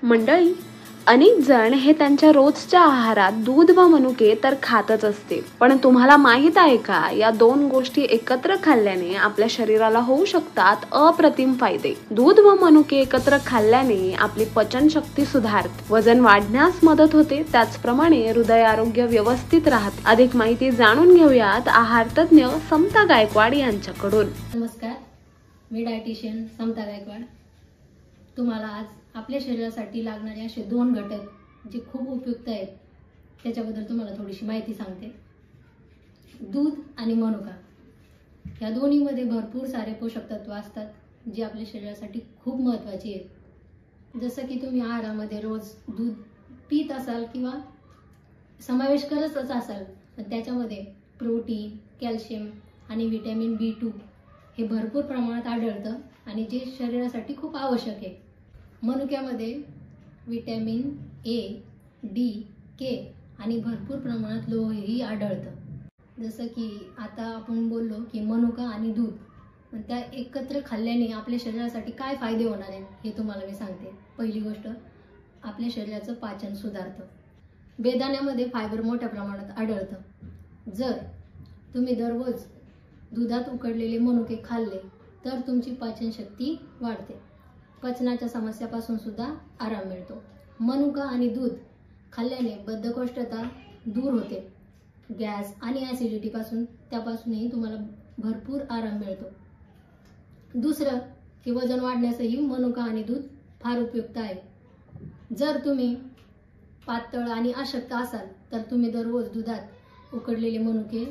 मंडळी, अनेक जण हे त्यांच्या रोजच्या आहारात दूध व मनुके तर खातच असते, पण तुम्हाला माहित आहे का, या दोन गोष्टी एकत्र खाल्ल्याने आपल्या शरीराला होऊ शकतात अप्रतिम फायदे। दूध व मनुके एकत्र खाल्ल्याने आपली पचनशक्ती सुधारते, वजन वाढण्यास मदत होते, त्याचप्रमाणे हृदय आरोग्य व्यवस्थित राहते। अधिक माहिती जाणून घेऊयात आहार तज्ञ समता गायकवाड यांच्याकडून। नमस्कार, मी डायटिशियन समता गायकवाड। तुम्हाला आज आपल्या शरीरासाठी लागणारे असे दोन घटक जे खूप उपयुक्त आहेत त्याच्याबद्दल तुम्हाला थोडीशी माहिती सांगते। दूध आणि मनुका या दोन्हीमध्ये भरपूर सारे पोषक तत्व असतात जे आपल्या शरीरासाठी खूप महत्त्वाची आहेत। जसं की तुम्ही आहारामध्ये रोज दूध पीत असाल किंवा समावेश करतच असाल, तर त्याच्यामध्ये प्रोटीन, कॅल्शियम आणि व्हिटॅमिन B2 हे भरपूर प्रमाणात आढळतं आणि जे शरीरासाठी खूप आवश्यक आहे। मनुक्यामध्ये व्हिटॅमिन A, D, K आणि भरपूर प्रमाणात लोहही आढळतं। जसं की आता आपण बोललो की मनुका आणि दूध त्या एकत्र खाल्ल्याने आपल्या शरीरासाठी काय फायदे होणार आहेत हे तुम्हाला मी सांगते। पहिली गोष्ट, आपल्या शरीराचं पाचन सुधारतं। बेदाण्यामध्ये फायबर मोठ्या प्रमाणात आढळतं। जर तुम्ही दररोज दुधात उकडलेले मनुके खाल्ले तर तुमची पचनशक्ती वाढते, पचनाच्या समस्यापासून सुद्धा आराम मिळतो। मनुका आणि दूध खाल्ल्याने बद्धकोष्ठता दूर होते, गॅस आणि ॲसिडिटीपासून त्यापासूनही तुम्हाला भरपूर आराम मिळतो। दुसरं की वजन वाढण्यासही मनुका आणि दूध फार उपयुक्त आहे। जर तुम्ही पातळ आणि अशक्त असाल तर तुम्ही दररोज दुधात उकडलेले मनुके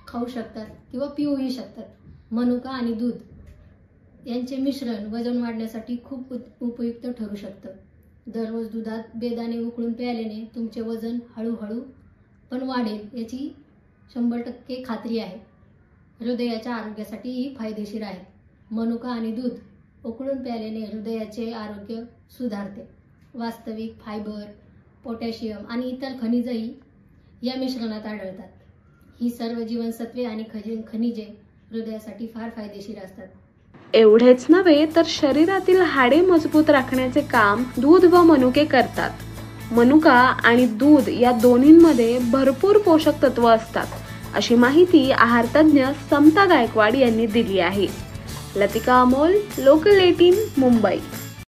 खाऊ शकतात किंवा पिऊही शकतात। मनुका आणि दूध यांचे मिश्रण वजन वाढण्यासाठी खूप उपयुक्त ठरू शकतं। दररोज दुधात बेदाणे उकळून प्यायल्याने तुमचे वजन हळूहळू पण वाढेल याची 100% खात्री आहे। हृदयाच्या आरोग्यासाठीही फायदेशीर आहे। मनुका आणि दूध उकळून प्यायल्याने हृदयाचे आरोग्य सुधारते। वास्तविक फायबर, पोटॅशियम आणि इतर खनिजही या मिश्रणात आढळतात। ही सर्व जीवनसत्वे आणि खनिजे हृदयासाठी फार फायदेशीर असतात। एवढेच नव्हे तर शरीरातील हाडे मजबूत राखण्याचे काम दूध व मनुके करतात। मनुका आणि दूध या दोन्हींमध्ये भरपूर पोषक तत्व असतात, अशी माहिती आहार तज्ञ समता गायकवाड यांनी दिली आहे। लतिका अमोल, लोकल 18, मुंबई।